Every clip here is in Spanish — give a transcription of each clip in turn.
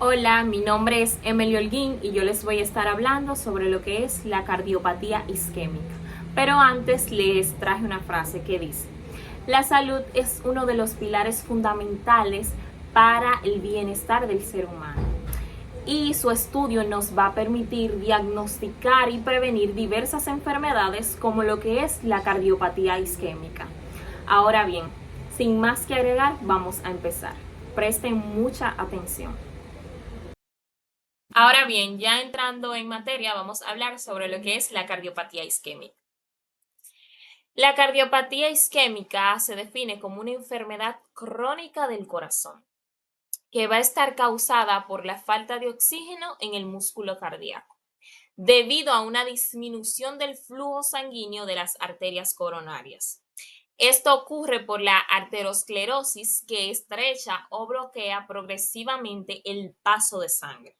Hola, mi nombre es Emily Holguín y yo les voy a estar hablando sobre lo que es la cardiopatía isquémica. Pero antes les traje una frase que dice: la salud es uno de los pilares fundamentales para el bienestar del ser humano. Y su estudio nos va a permitir diagnosticar y prevenir diversas enfermedades como lo que es la cardiopatía isquémica. Ahora bien, sin más que agregar, vamos a empezar. Presten mucha atención. Ahora bien, ya entrando en materia, vamos a hablar sobre lo que es la cardiopatía isquémica. La cardiopatía isquémica se define como una enfermedad crónica del corazón que va a estar causada por la falta de oxígeno en el músculo cardíaco, debido a una disminución del flujo sanguíneo de las arterias coronarias. Esto ocurre por la arteriosclerosis, que estrecha o bloquea progresivamente el paso de sangre.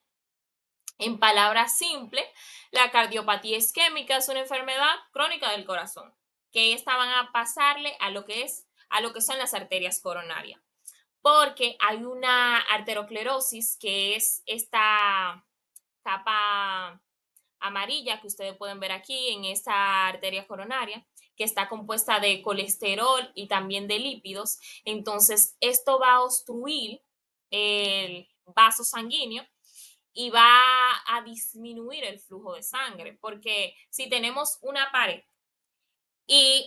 En palabras simples, la cardiopatía isquémica es una enfermedad crónica del corazón, que esta van a pasarle a lo que son las arterias coronarias, porque hay una arteriosclerosis, que es esta capa amarilla que ustedes pueden ver aquí en esta arteria coronaria, que está compuesta de colesterol y también de lípidos. Entonces, esto va a obstruir el vaso sanguíneo y va a disminuir el flujo de sangre, porque si tenemos una pared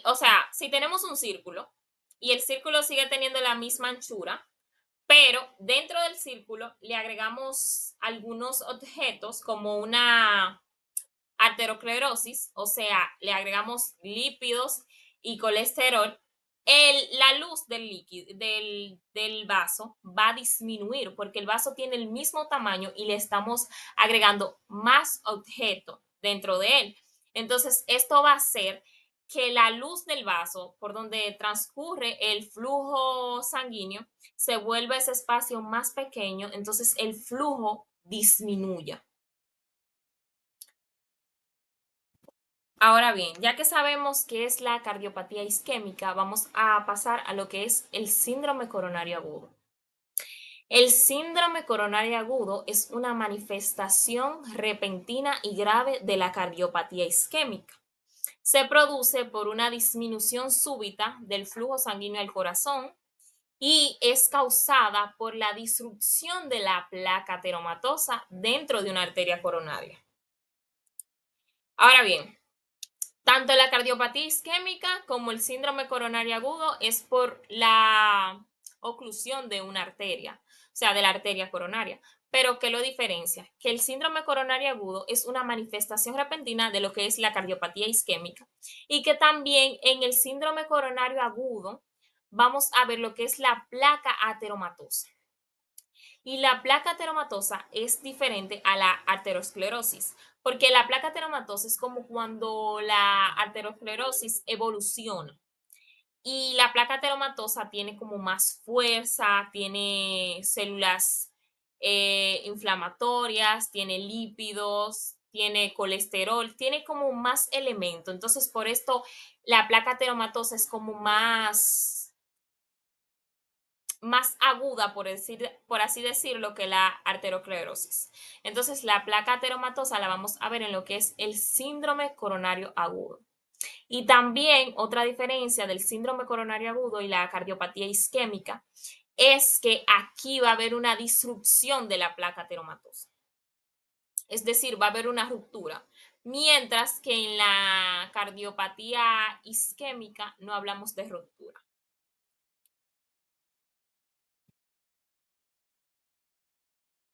o sea, si tenemos un círculo y el círculo sigue teniendo la misma anchura, pero dentro del círculo le agregamos algunos objetos como una aterosclerosis, o sea, le agregamos lípidos y colesterol, la luz del líquido del vaso va a disminuir porque el vaso tiene el mismo tamaño y le estamos agregando más objetos dentro de él. Entonces, esto va a hacer que la luz del vaso por donde transcurre el flujo sanguíneo se vuelva ese espacio más pequeño, entonces el flujo disminuya. Ahora bien, ya que sabemos qué es la cardiopatía isquémica, vamos a pasar a lo que es el síndrome coronario agudo. El síndrome coronario agudo es una manifestación repentina y grave de la cardiopatía isquémica. Se produce por una disminución súbita del flujo sanguíneo al corazón y es causada por la disrupción de la placa ateromatosa dentro de una arteria coronaria. Ahora bien, tanto la cardiopatía isquémica como el síndrome coronario agudo es por la oclusión de una arteria, o sea, de la arteria coronaria. Pero ¿qué lo diferencia? Que el síndrome coronario agudo es una manifestación repentina de lo que es la cardiopatía isquémica y que también en el síndrome coronario agudo vamos a ver lo que es la placa ateromatosa. Y la placa ateromatosa es diferente a la arteriosclerosis, porque la placa ateromatosa es como cuando la arteriosclerosis evoluciona. Y la placa ateromatosa tiene como más fuerza, tiene células inflamatorias, tiene lípidos, tiene colesterol, tiene como más elementos. Entonces, por esto la placa ateromatosa es como más aguda, por así decirlo, que la arteriosclerosis. Entonces, la placa ateromatosa la vamos a ver en lo que es el síndrome coronario agudo. Y también otra diferencia del síndrome coronario agudo y la cardiopatía isquémica es que aquí va a haber una disrupción de la placa ateromatosa. Es decir, va a haber una ruptura. Mientras que en la cardiopatía isquémica no hablamos de ruptura.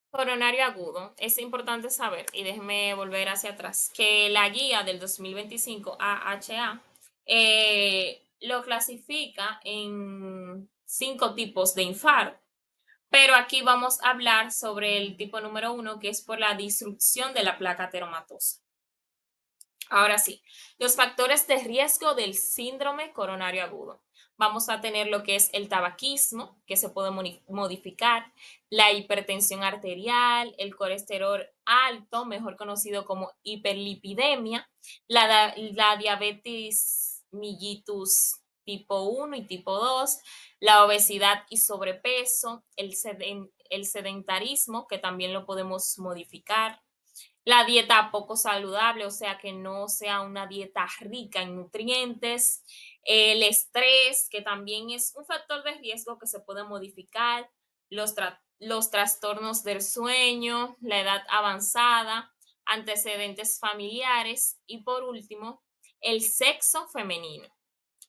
Coronario agudo, es importante saber, y déjenme volver hacia atrás, que la guía del 2025 AHA lo clasifica en 5 tipos de infarto, pero aquí vamos a hablar sobre el tipo número 1, que es por la disrupción de la placa ateromatosa. Ahora sí, los factores de riesgo del síndrome coronario agudo. Vamos a tener lo que es el tabaquismo, que se puede modificar, la hipertensión arterial, el colesterol alto, mejor conocido como hiperlipidemia, la diabetes mellitus tipo 1 y tipo 2, la obesidad y sobrepeso, el sedentarismo, que también lo podemos modificar. La dieta poco saludable, o sea, que no sea una dieta rica en nutrientes. El estrés, que también es un factor de riesgo que se puede modificar. Los trastornos del sueño, la edad avanzada, antecedentes familiares y por último, el sexo femenino.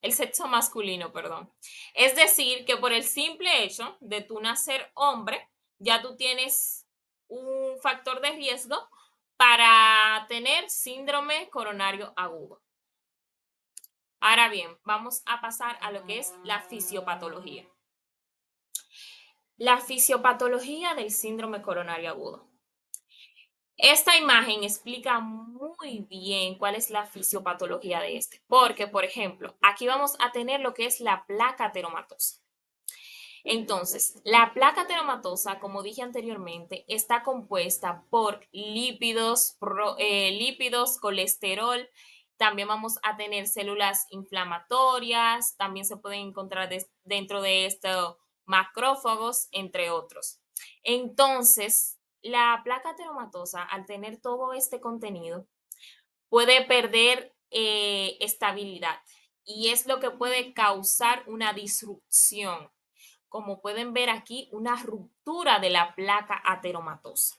El sexo masculino, perdón. Es decir, que por el simple hecho de tú nacer hombre, ya tú tienes un factor de riesgo para tener síndrome coronario agudo. Ahora bien, vamos a pasar a lo que es la fisiopatología. La fisiopatología del síndrome coronario agudo. Esta imagen explica muy bien cuál es la fisiopatología de este, porque, por ejemplo, aquí vamos a tener lo que es la placa ateromatosa. Entonces, la placa ateromatosa, como dije anteriormente, está compuesta por lípidos, lípidos, colesterol. También vamos a tener células inflamatorias. También se pueden encontrar dentro de esto macrófagos, entre otros. Entonces, la placa ateromatosa, al tener todo este contenido, puede perder estabilidad y es lo que puede causar una disrupción, como pueden ver aquí, una ruptura de la placa ateromatosa.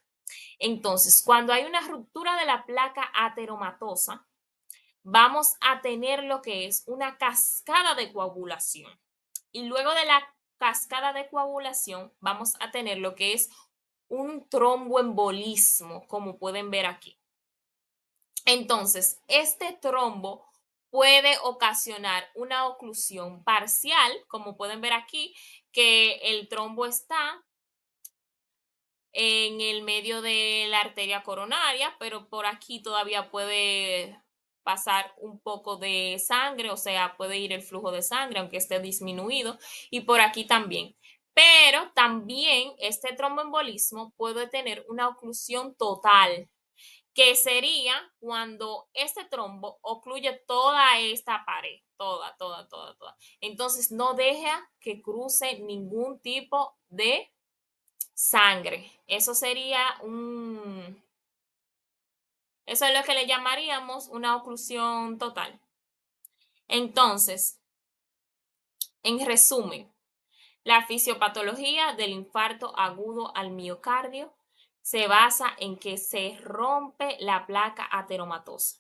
Entonces, cuando hay una ruptura de la placa ateromatosa, vamos a tener lo que es una cascada de coagulación. Y luego de la cascada de coagulación, vamos a tener lo que es un tromboembolismo, como pueden ver aquí. Entonces, este trombo puede ocasionar una oclusión parcial, como pueden ver aquí, que el trombo está en el medio de la arteria coronaria, pero por aquí todavía puede pasar un poco de sangre, o sea, puede ir el flujo de sangre, aunque esté disminuido, y por aquí también. Pero también este tromboembolismo puede tener una oclusión total, que sería cuando este trombo ocluye toda esta pared, toda. Entonces no deja que cruce ningún tipo de sangre. Eso es lo que le llamaríamos una oclusión total. Entonces, en resumen, la fisiopatología del infarto agudo al miocardio se basa en que se rompe la placa ateromatosa.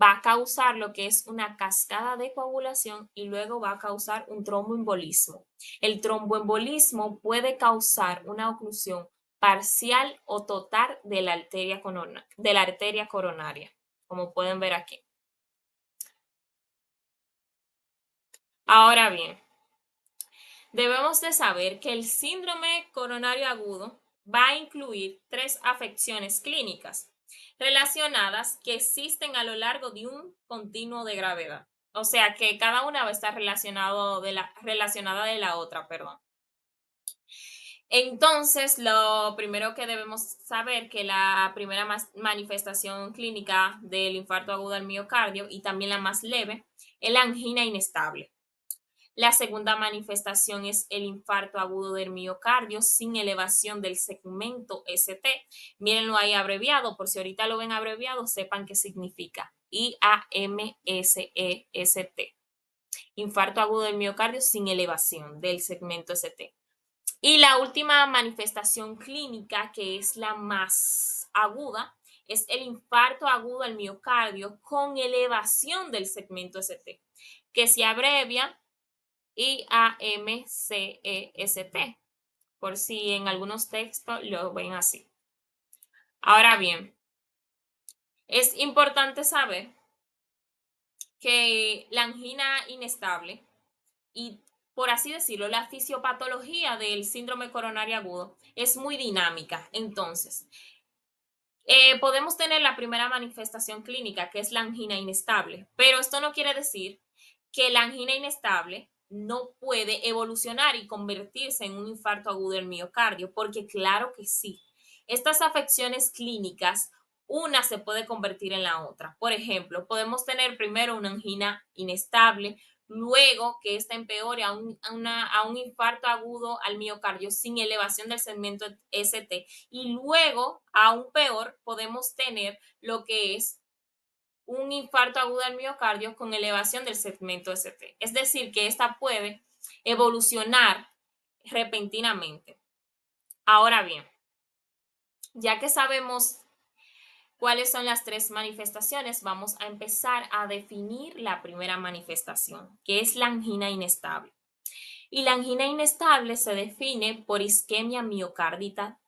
Va a causar lo que es una cascada de coagulación y luego va a causar un tromboembolismo. El tromboembolismo puede causar una oclusión parcial o total de la arteria coronaria, como pueden ver aquí. Ahora bien, debemos de saber que el síndrome coronario agudo va a incluir 3 afecciones clínicas relacionadas que existen a lo largo de un continuo de gravedad. O sea que cada una va a estar relacionada de la otra, perdón. Entonces, lo primero que debemos saber que la primera manifestación clínica del infarto agudo al miocardio y también la más leve es la angina inestable. La segunda manifestación es el infarto agudo del miocardio sin elevación del segmento ST. Mírenlo ahí abreviado, por si ahorita lo ven abreviado, sepan qué significa. IAMSEST. Infarto agudo del miocardio sin elevación del segmento ST. Y la última manifestación clínica, que es la más aguda, es el infarto agudo al miocardio con elevación del segmento ST, que se abrevia IAMCEST, por si en algunos textos lo ven así. Ahora bien, es importante saber que la angina inestable y, por así decirlo, la fisiopatología del síndrome coronario agudo es muy dinámica. Entonces, podemos tener la primera manifestación clínica, que es la angina inestable, pero esto no quiere decir que la angina inestable no puede evolucionar y convertirse en un infarto agudo del miocardio, porque claro que sí. Estas afecciones clínicas, una se puede convertir en la otra. Por ejemplo, podemos tener primero una angina inestable, luego que ésta empeore a un infarto agudo al miocardio sin elevación del segmento ST, y luego, aún peor, podemos tener lo que es un infarto agudo al miocardio con elevación del segmento ST. Es decir, que esta puede evolucionar repentinamente. Ahora bien, ya que sabemos cuáles son las tres manifestaciones, vamos a empezar a definir la primera manifestación, que es la angina inestable. Y la angina inestable se define por isquemia miocárdica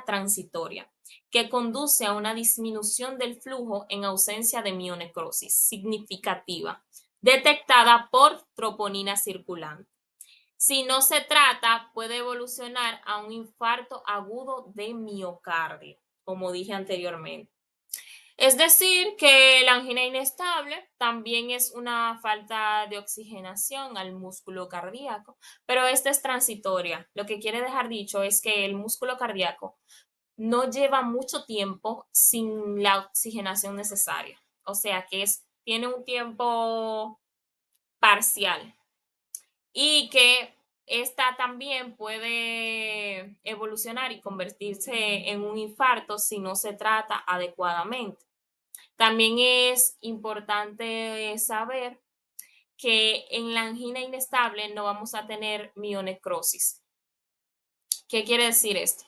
transitoria, que conduce a una disminución del flujo en ausencia de mionecrosis significativa, detectada por troponina circulante. Si no se trata, puede evolucionar a un infarto agudo de miocardio, como dije anteriormente. Es decir, que la angina inestable también es una falta de oxigenación al músculo cardíaco, pero esta es transitoria. Lo que quiere dejar dicho es que el músculo cardíaco no lleva mucho tiempo sin la oxigenación necesaria, o sea que tiene un tiempo parcial y que esta también puede evolucionar y convertirse en un infarto si no se trata adecuadamente. También es importante saber que en la angina inestable no vamos a tener mionecrosis. ¿Qué quiere decir esto?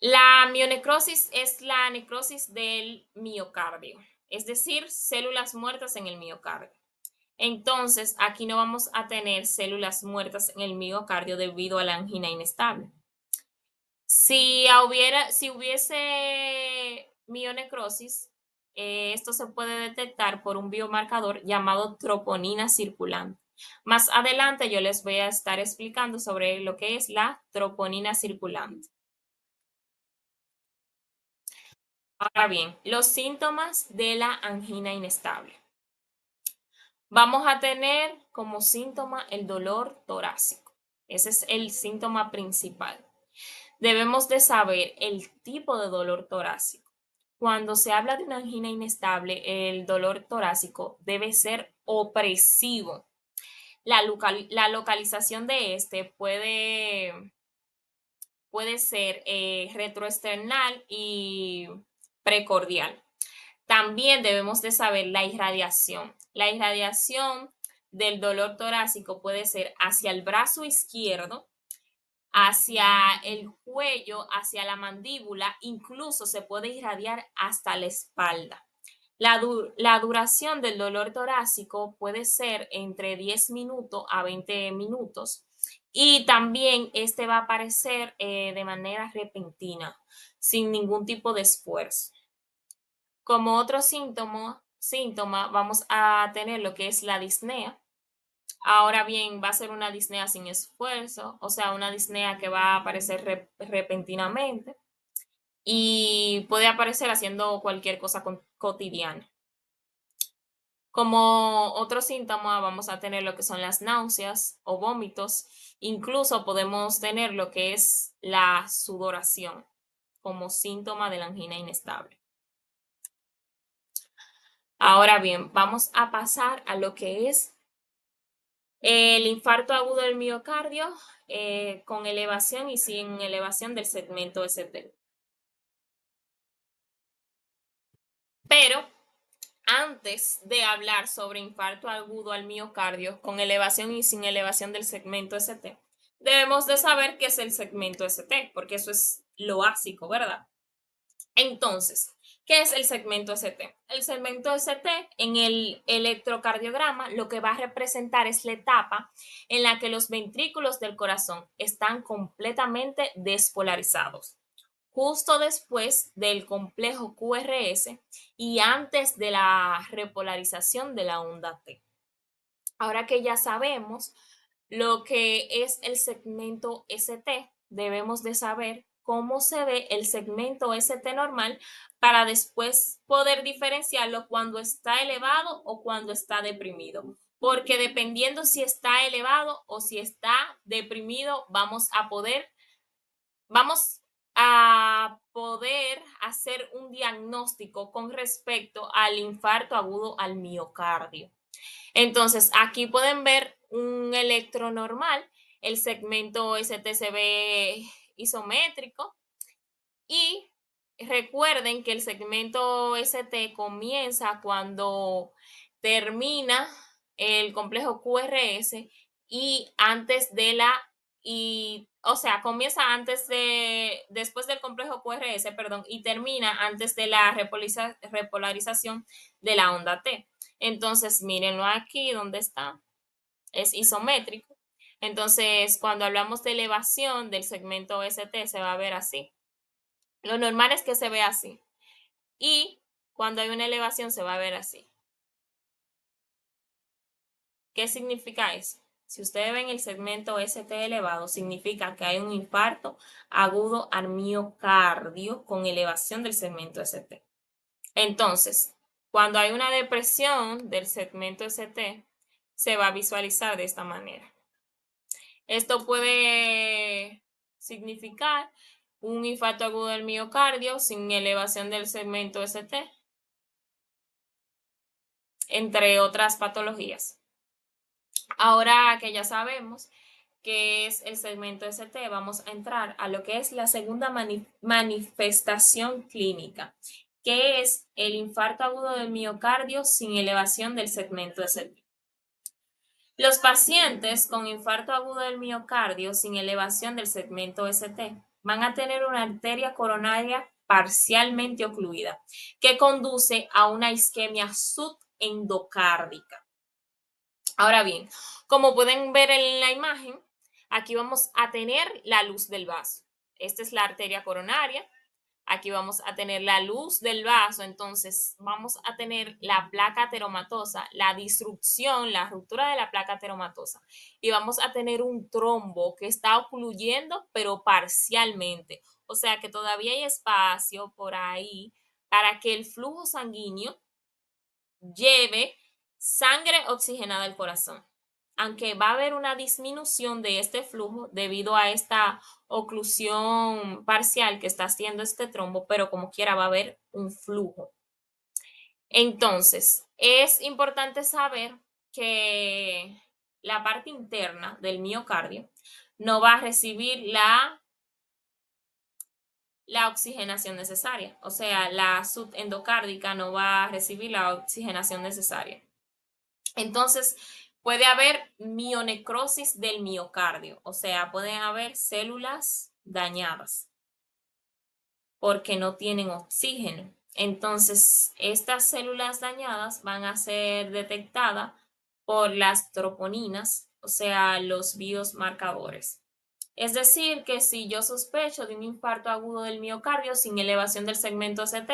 La mionecrosis es la necrosis del miocardio, es decir, células muertas en el miocardio. Entonces, aquí no vamos a tener células muertas en el miocardio debido a la angina inestable. Si hubiese mionecrosis, esto se puede detectar por un biomarcador llamado troponina circulante. Más adelante yo les voy a estar explicando sobre lo que es la troponina circulante. Ahora bien, los síntomas de la angina inestable. Vamos a tener como síntoma el dolor torácico. Ese es el síntoma principal. Debemos de saber el tipo de dolor torácico. Cuando se habla de una angina inestable, el dolor torácico debe ser opresivo. La localización de este puede ser retroesternal y precordial. También debemos de saber la irradiación. La irradiación del dolor torácico puede ser hacia el brazo izquierdo, hacia el cuello, hacia la mandíbula, incluso se puede irradiar hasta la espalda. La duración del dolor torácico puede ser entre 10 minutos a 20 minutos y también este va a aparecer de manera repentina, sin ningún tipo de esfuerzo. Como otro síntoma vamos a tener lo que es la disnea. Ahora bien, va a ser una disnea sin esfuerzo, o sea, una disnea que va a aparecer repentinamente y puede aparecer haciendo cualquier cosa cotidiana. Como otro síntoma vamos a tener lo que son las náuseas o vómitos. Incluso podemos tener lo que es la sudoración como síntoma de la angina inestable. Ahora bien, vamos a pasar a lo que es el infarto agudo del miocardio con elevación y sin elevación del segmento ST. Pero antes de hablar sobre infarto agudo al miocardio con elevación y sin elevación del segmento ST, debemos de saber qué es el segmento ST, porque eso es lo básico, ¿verdad? Entonces, ¿qué es el segmento ST? El segmento ST en el electrocardiograma lo que va a representar es la etapa en la que los ventrículos del corazón están completamente despolarizados, justo después del complejo QRS y antes de la repolarización de la onda T. Ahora que ya sabemos lo que es el segmento ST, debemos de saber cómo se ve el segmento ST normal para después poder diferenciarlo cuando está elevado o cuando está deprimido. Porque dependiendo si está elevado o si está deprimido, vamos a poder hacer un diagnóstico con respecto al infarto agudo al miocardio. Entonces, aquí pueden ver un electro normal, el segmento ST se ve isométrico y recuerden que el segmento ST comienza cuando termina el complejo QRS y antes de la o sea, comienza después del complejo QRS, perdón, y termina antes de la repolarización de la onda T. Entonces, mírenlo aquí donde está, es isométrico. Entonces, cuando hablamos de elevación del segmento ST, se va a ver así. Lo normal es que se vea así. Y cuando hay una elevación, se va a ver así. ¿Qué significa eso? Si ustedes ven el segmento ST elevado, significa que hay un infarto agudo al miocardio con elevación del segmento ST. Entonces, cuando hay una depresión del segmento ST, se va a visualizar de esta manera. Esto puede significar un infarto agudo del miocardio sin elevación del segmento ST, entre otras patologías. Ahora que ya sabemos qué es el segmento ST, vamos a entrar a lo que es la segunda manifestación clínica, que es el infarto agudo del miocardio sin elevación del segmento ST. Los pacientes con infarto agudo del miocardio sin elevación del segmento ST van a tener una arteria coronaria parcialmente ocluida que conduce a una isquemia subendocárdica. Ahora bien, como pueden ver en la imagen, aquí vamos a tener la luz del vaso. Esta es la arteria coronaria. Aquí vamos a tener la luz del vaso, entonces vamos a tener la placa ateromatosa, la disrupción, la ruptura de la placa ateromatosa. Y vamos a tener un trombo que está ocluyendo, pero parcialmente. O sea que todavía hay espacio por ahí para que el flujo sanguíneo lleve sangre oxigenada al corazón. Aunque va a haber una disminución de este flujo debido a esta oclusión parcial que está haciendo este trombo, pero como quiera va a haber un flujo. Entonces, es importante saber que la parte interna del miocardio no va a recibir la oxigenación necesaria, o sea, la subendocárdica no va a recibir la oxigenación necesaria. Entonces, puede haber mionecrosis del miocardio, o sea, pueden haber células dañadas porque no tienen oxígeno. Entonces, estas células dañadas van a ser detectadas por las troponinas, o sea, los biomarcadores. Es decir, que si yo sospecho de un infarto agudo del miocardio sin elevación del segmento CT,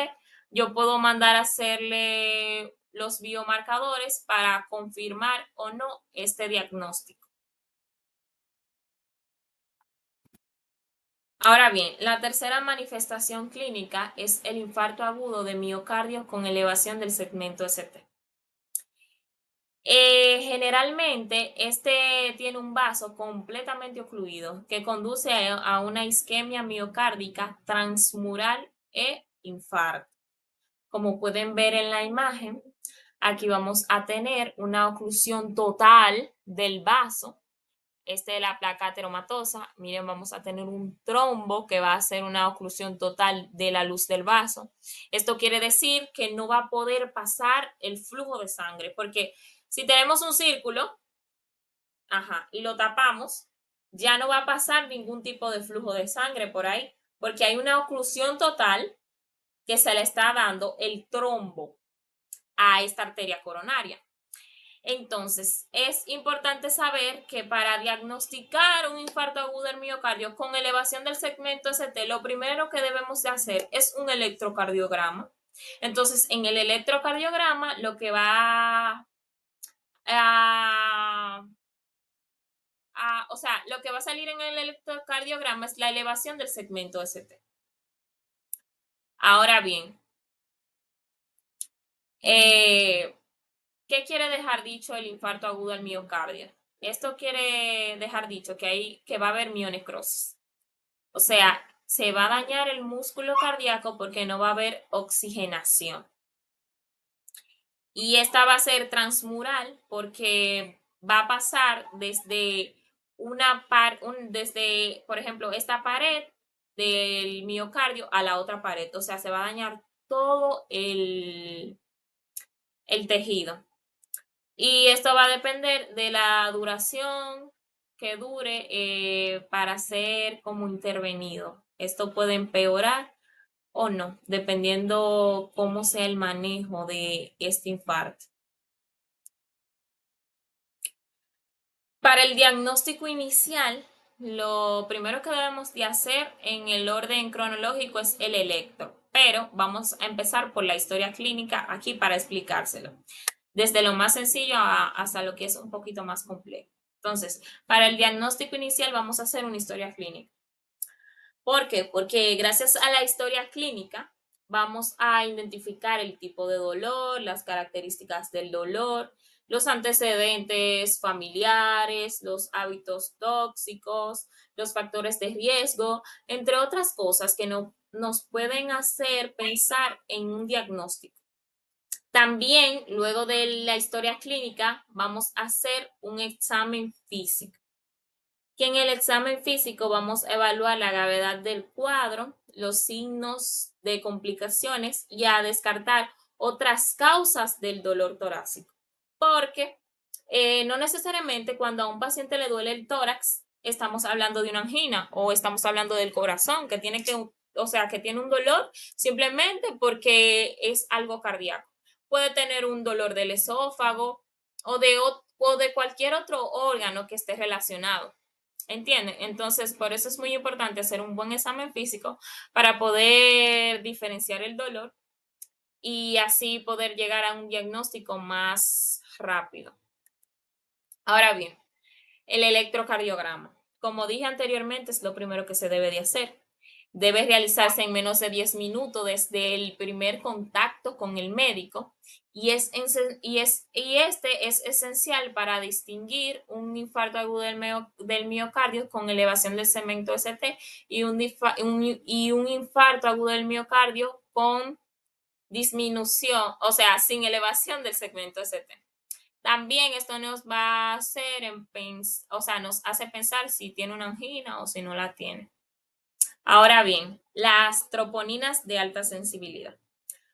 yo puedo mandar a hacerle los biomarcadores para confirmar o no este diagnóstico. Ahora bien, la tercera manifestación clínica es el infarto agudo de miocardio con elevación del segmento ST. Generalmente, este tiene un vaso completamente ocluido que conduce a una isquemia miocárdica transmural e infarto. Como pueden ver en la imagen, aquí vamos a tener una oclusión total del vaso. Esta es la placa ateromatosa. Miren, vamos a tener un trombo que va a ser una oclusión total de la luz del vaso. Esto quiere decir que no va a poder pasar el flujo de sangre, porque si tenemos un círculo, y lo tapamos, ya no va a pasar ningún tipo de flujo de sangre por ahí, porque hay una oclusión total que se le está dando el trombo a esta arteria coronaria. Entonces, es importante saber que para diagnosticar un infarto agudo del miocardio con elevación del segmento ST, lo primero que debemos de hacer es un electrocardiograma. Entonces, en el electrocardiograma, lo que va o sea, lo que va a salir en el electrocardiograma es la elevación del segmento ST. Ahora bien, ¿qué quiere dejar dicho el infarto agudo al miocardio? Esto quiere dejar dicho que va a haber mionecrosis. O sea, se va a dañar el músculo cardíaco porque no va a haber oxigenación. Y esta va a ser transmural porque va a pasar desde desde, por ejemplo, esta pared del miocardio a la otra pared. O sea, se va a dañar todo el tejido. Y esto va a depender de la duración que dure para ser como intervenido. Esto puede empeorar o no, dependiendo cómo sea el manejo de este infarto. Para el diagnóstico inicial, lo primero que debemos de hacer en el orden cronológico es el electro, pero vamos a empezar por la historia clínica aquí para explicárselo, desde lo más sencillo hasta lo que es un poquito más complejo. Entonces, para el diagnóstico inicial vamos a hacer una historia clínica. ¿Por qué? Porque gracias a la historia clínica vamos a identificar el tipo de dolor, las características del dolor, los antecedentes familiares, los hábitos tóxicos, los factores de riesgo, entre otras cosas que no, nos pueden hacer pensar en un diagnóstico. También, luego de la historia clínica, vamos a hacer un examen físico, que en el examen físico vamos a evaluar la gravedad del cuadro, los signos de complicaciones y a descartar otras causas del dolor torácico. Porque no necesariamente cuando a un paciente le duele el tórax estamos hablando de una angina o estamos hablando del corazón que tiene que, o sea, que tiene un dolor simplemente porque es algo cardíaco. Puede tener un dolor del esófago o de cualquier otro órgano que esté relacionado. ¿Entienden? Entonces, por eso es muy importante hacer un buen examen físico para poder diferenciar el dolor y así poder llegar a un diagnóstico más rápido. Ahora bien, el electrocardiograma. Como dije anteriormente, es lo primero que se debe de hacer. Debe realizarse en menos de 10 minutos desde el primer contacto con el médico y este es esencial para distinguir un infarto agudo del miocardio con elevación del segmento ST y un infarto agudo del miocardio con disminución, o sea, sin elevación del segmento ST. También esto nos va a hacer, o sea, nos hace pensar si tiene una angina o si no la tiene. Ahora bien, las troponinas de alta sensibilidad.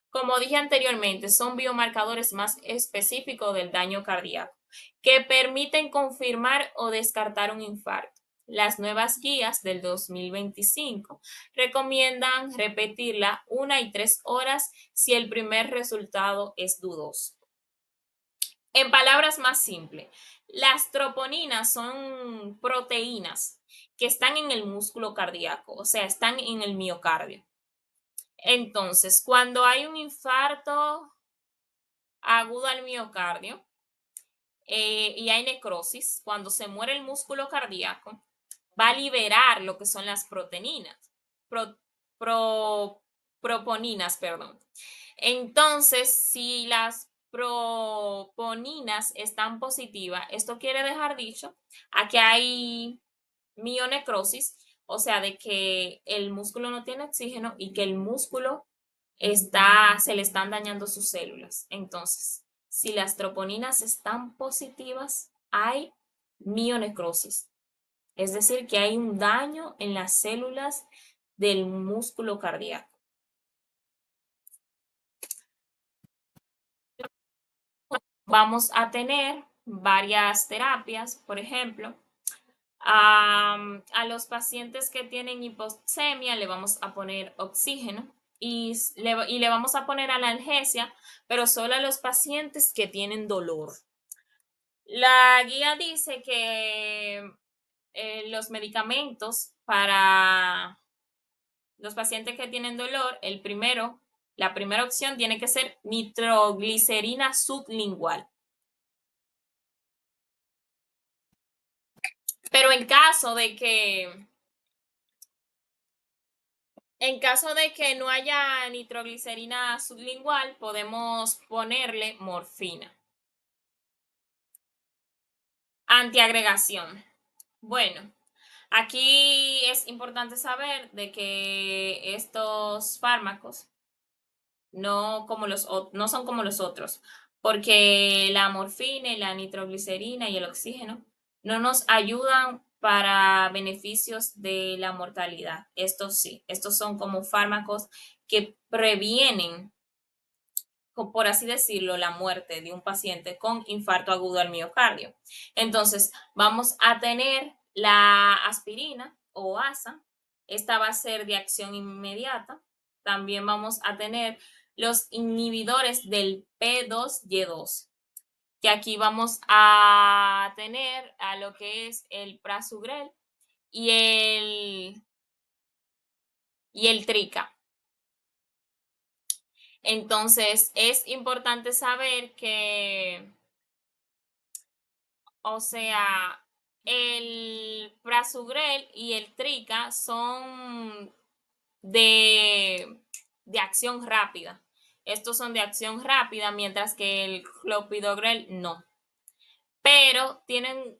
Como dije anteriormente, son biomarcadores más específicos del daño cardíaco que permiten confirmar o descartar un infarto. Las nuevas guías del 2025 recomiendan repetirla 1 y 3 horas si el primer resultado es dudoso. En palabras más simples, las troponinas son proteínas que están en el músculo cardíaco, o sea, están en el miocardio. Entonces, cuando hay un infarto agudo al miocardio y hay necrosis, cuando se muere el músculo cardíaco, va a liberar lo que son las proteínas, pro, pro, proponinas, perdón. Entonces, si las proponinas están positivas, esto quiere dejar dicho a que hay mionecrosis, o sea, de que el músculo no tiene oxígeno y que el músculo se le están dañando sus células. Entonces, si las troponinas están positivas, hay mionecrosis, es decir, que hay un daño en las células del músculo cardíaco. Vamos a tener varias terapias, por ejemplo, a los pacientes que tienen hipoxemia le vamos a poner oxígeno y le vamos a poner analgesia, pero solo a los pacientes que tienen dolor. La guía dice que los medicamentos para los pacientes que tienen dolor, la primera opción tiene que ser nitroglicerina sublingual. Pero en caso de que no haya nitroglicerina sublingual, podemos ponerle morfina. Antiagregación. Bueno, aquí es importante saber de que estos fármacos no son como los otros. porque la morfina y la nitroglicerina y el oxígeno no nos ayudan para beneficios de la mortalidad. Estos sí, estos son como fármacos que previenen, por así decirlo, la muerte de un paciente con infarto agudo al miocardio. Entonces, vamos a tener la aspirina o ASA. Esta va a ser de acción inmediata. También vamos a tener los inhibidores del P2Y2, que aquí vamos a tener a lo que es el prasugrel y el trica. Entonces, es importante saber que, o sea, el prasugrel y el trica son de, de acción rápida. Estos son de acción rápida, mientras que el clopidogrel no. Pero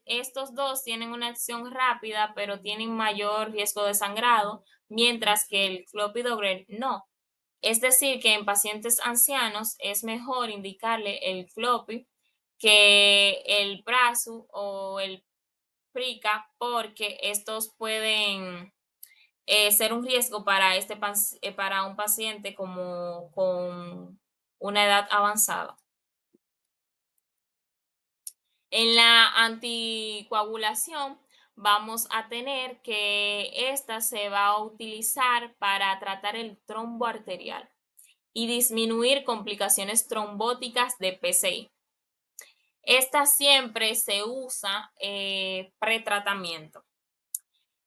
estos dos tienen una acción rápida, pero tienen mayor riesgo de sangrado, mientras que el clopidogrel no. Es decir, que en pacientes ancianos es mejor indicarle el clopi que el prasu o el prica, porque estos pueden ser un riesgo para para un paciente como con una edad avanzada. En la anticoagulación vamos a tener que esta se va a utilizar para tratar el trombo arterial y disminuir complicaciones trombóticas de PCI. Esta siempre se usa pretratamiento.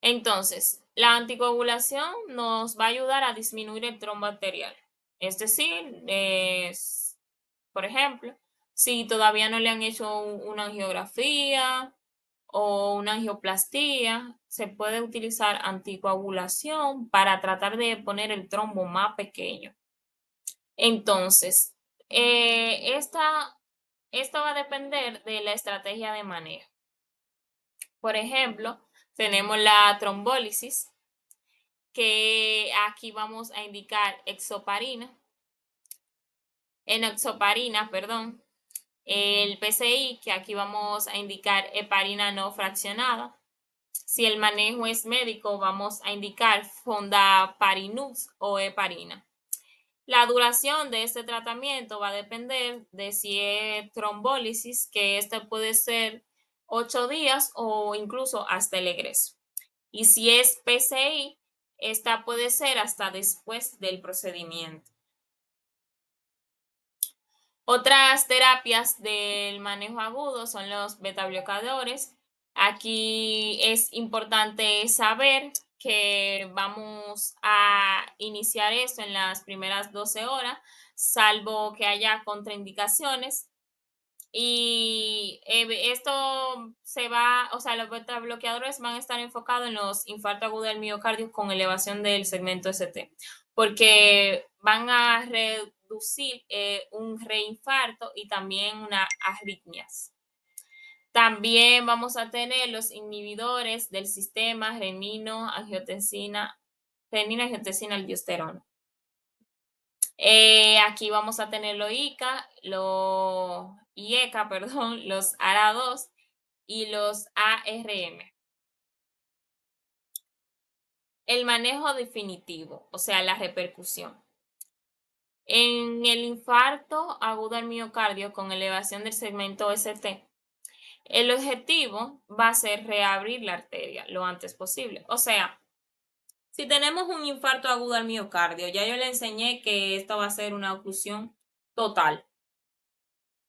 Entonces, la anticoagulación nos va a ayudar a disminuir el trombo arterial. Es decir, por ejemplo, si todavía no le han hecho una angiografía o una angioplastía, se puede utilizar anticoagulación para tratar de poner el trombo más pequeño. Entonces, esto va a depender de la estrategia de manejo. Por ejemplo, tenemos la trombólisis, que aquí vamos a indicar enoxaparina, perdón, el PCI, que aquí vamos a indicar heparina no fraccionada. Si el manejo es médico, vamos a indicar fondaparinux o heparina. La duración de este tratamiento va a depender de si es trombólisis, que esta puede ser 8 días o incluso hasta el egreso. Y si es PCI, esta puede ser hasta después del procedimiento. Otras terapias del manejo agudo son los betabloqueadores. Aquí es importante saber que vamos a iniciar esto en las primeras 12 horas, salvo que haya contraindicaciones. Y esto o sea, los betabloqueadores van a estar enfocados en los infartos agudos del miocardio con elevación del segmento ST, porque van a reducir un reinfarto y también unas arritmias. También vamos a tener los inhibidores del sistema renina-angiotensina-aldosterona. Aquí vamos a tener los IECA, perdón, los ARA2 y los ARM. El manejo definitivo, o sea, la repercusión. En el infarto agudo al miocardio con elevación del segmento ST, el objetivo va a ser reabrir la arteria lo antes posible. O sea, si tenemos un infarto agudo al miocardio, ya yo le enseñé que esto va a ser una oclusión total.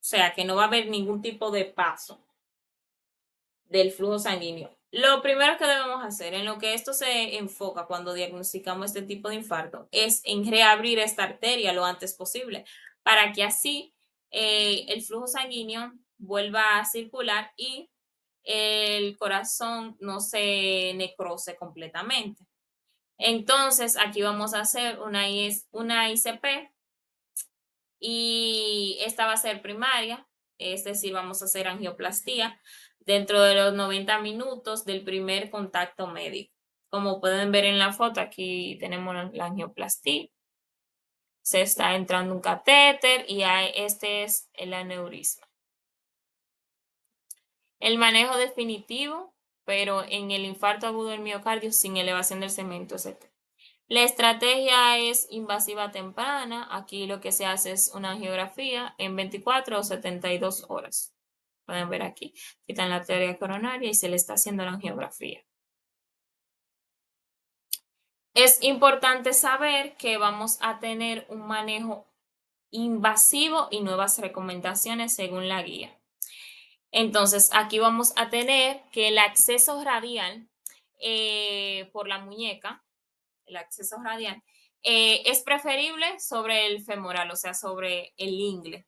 O sea, que no va a haber ningún tipo de paso del flujo sanguíneo. Lo primero que debemos hacer, en lo que esto se enfoca cuando diagnosticamos este tipo de infarto, es en reabrir esta arteria lo antes posible, para que así el flujo sanguíneo vuelva a circular y el corazón no se necrose completamente. Entonces, aquí vamos a hacer una ICP y esta va a ser primaria, es decir, vamos a hacer angioplastía dentro de los 90 minutos del primer contacto médico. Como pueden ver en la foto, aquí tenemos la angioplastía. se está entrando un catéter y este es el aneurisma. El manejo definitivo, pero en el infarto agudo del miocardio sin elevación del segmento ST. La estrategia es invasiva temprana. Aquí lo que se hace es una angiografía en 24 o 72 horas. Pueden ver aquí, quitan la arteria coronaria y se le está haciendo la angiografía. Es importante saber que vamos a tener un manejo invasivo y nuevas recomendaciones según la guía. Entonces, aquí vamos a tener que el acceso radial por la muñeca, el acceso radial, es preferible sobre el femoral, o sea, sobre el ingle,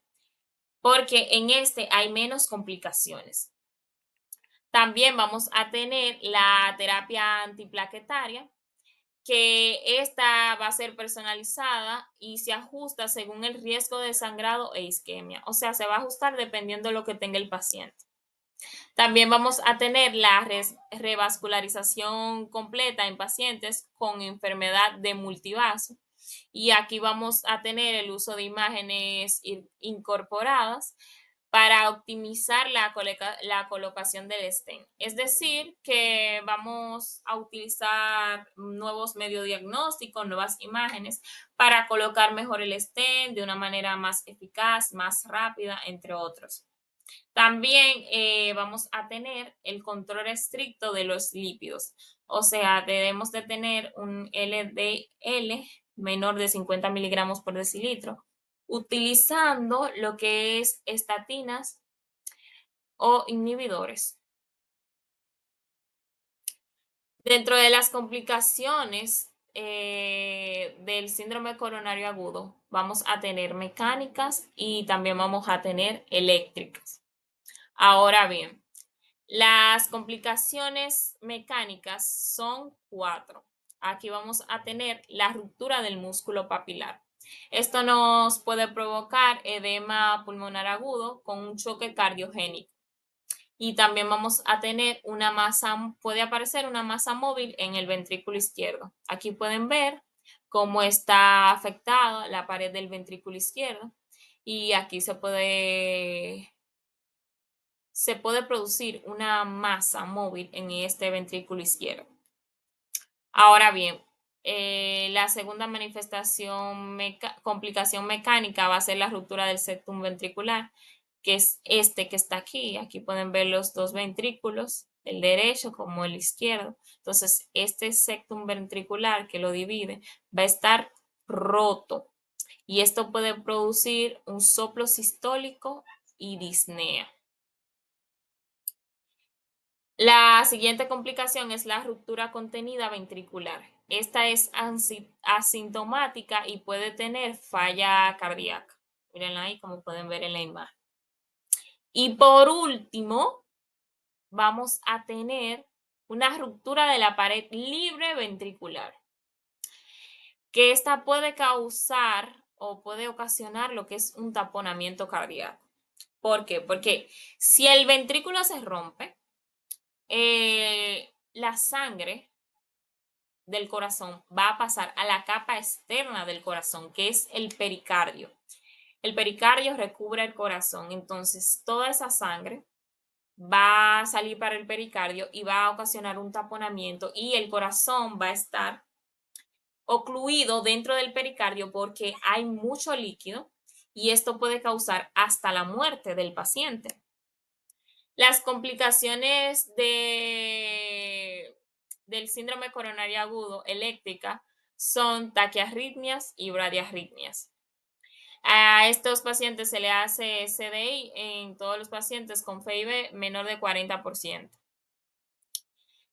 porque en este hay menos complicaciones. También vamos a tener la terapia antiplaquetaria, que esta va a ser personalizada y se ajusta según el riesgo de sangrado e isquemia. O sea, se va a ajustar dependiendo de lo que tenga el paciente. También vamos a tener la revascularización completa en pacientes con enfermedad de multivaso. Y aquí vamos a tener el uso de imágenes incorporadas para optimizar la colocación del stent. Es decir, que vamos a utilizar nuevos medios diagnósticos, nuevas imágenes para colocar mejor el stent de una manera más eficaz, más rápida, entre otros. También vamos a tener el control estricto de los lípidos, o sea, debemos de tener un LDL menor de 50 miligramos por decilitro, utilizando lo que es estatinas o inhibidores. Dentro de las complicaciones del síndrome coronario agudo, vamos a tener mecánicas y también vamos a tener eléctricas. Ahora bien, las complicaciones mecánicas son 4. Aquí vamos a tener la ruptura del músculo papilar. Esto nos puede provocar edema pulmonar agudo con un choque cardiogénico. Y también vamos a tener una masa, puede aparecer una masa móvil en el ventrículo izquierdo. Aquí pueden ver cómo está afectada la pared del ventrículo izquierdo. Y aquí se puede producir una masa móvil en este ventrículo izquierdo. Ahora bien, la segunda manifestación, complicación mecánica va a ser la ruptura del septum ventricular, que es este que está aquí. Aquí pueden ver los dos ventrículos, el derecho como el izquierdo. Entonces, este septum ventricular que lo divide va a estar roto y esto puede producir un soplo sistólico y disnea. La siguiente complicación es la ruptura contenida ventricular. Esta es asintomática y puede tener falla cardíaca. Mírenla ahí como pueden ver en la imagen. Y por último, vamos a tener una ruptura de la pared libre ventricular, que esta puede causar o puede ocasionar lo que es un taponamiento cardíaco. ¿Por qué? Porque si el ventrículo se rompe, la sangre del corazón va a pasar a la capa externa del corazón, que es el pericardio. El pericardio recubre el corazón, entonces toda esa sangre va a salir para el pericardio y va a ocasionar un taponamiento y el corazón va a estar ocluido dentro del pericardio porque hay mucho líquido y esto puede causar hasta la muerte del paciente. Las complicaciones del síndrome coronario agudo eléctrica son taquiarritmias y bradiarritmias. A estos pacientes se le hace CDI en todos los pacientes con FIB menor de 40%.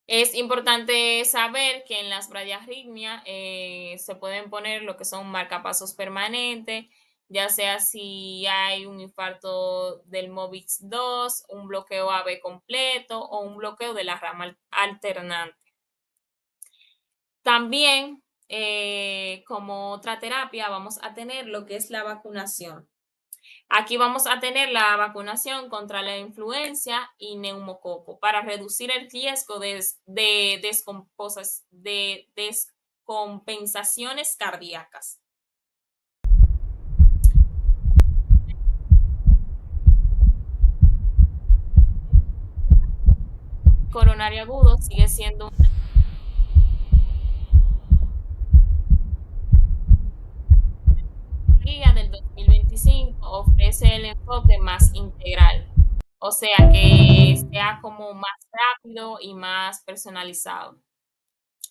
Es importante saber que en las bradiarritmias se pueden poner lo que son marcapasos permanentes, ya sea si hay un infarto del MOVIX 2, un bloqueo AB completo o un bloqueo de la rama alternante. También, como otra terapia, vamos a tener lo que es la vacunación. Aquí vamos a tener la vacunación contra la influenza y neumococo para reducir el riesgo de descompensaciones cardíacas. coronario agudo sigue siendo una guía del 2025, ofrece el enfoque más integral, o sea, que sea como más rápido y más personalizado.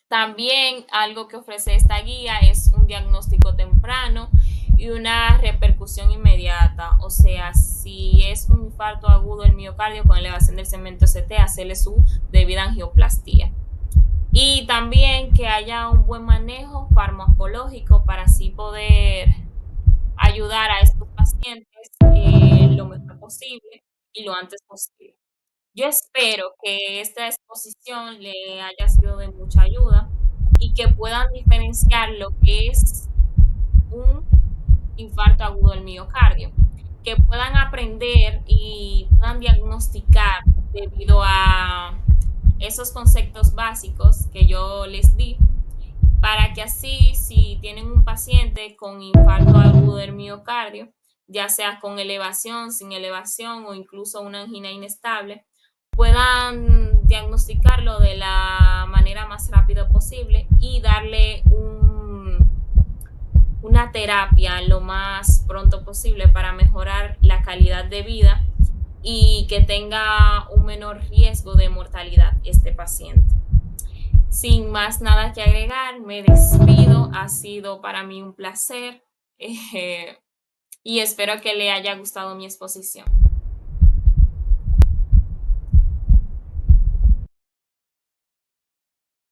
También algo que ofrece esta guía es un diagnóstico temprano y una repercusión inmediata. O sea, si es un infarto agudo del miocardio con elevación del segmento ST, hacerle su debida angioplastía. Y también que haya un buen manejo farmacológico para así poder ayudar a estos pacientes lo mejor posible y lo antes posible. Yo espero que esta exposición le haya sido de mucha ayuda y que puedan diferenciar lo que es un infarto agudo del miocardio, que puedan aprender y puedan diagnosticar debido a esos conceptos básicos que yo les di, para que así, si tienen un paciente con infarto agudo del miocardio, ya sea con elevación, sin elevación o incluso una angina inestable, puedan diagnosticarlo de la manera más rápida posible y darle una terapia lo más pronto posible para mejorar la calidad de vida y que tenga un menor riesgo de mortalidad este paciente. Sin más nada que agregar, me despido. Ha sido para mí un placer y espero que le haya gustado mi exposición.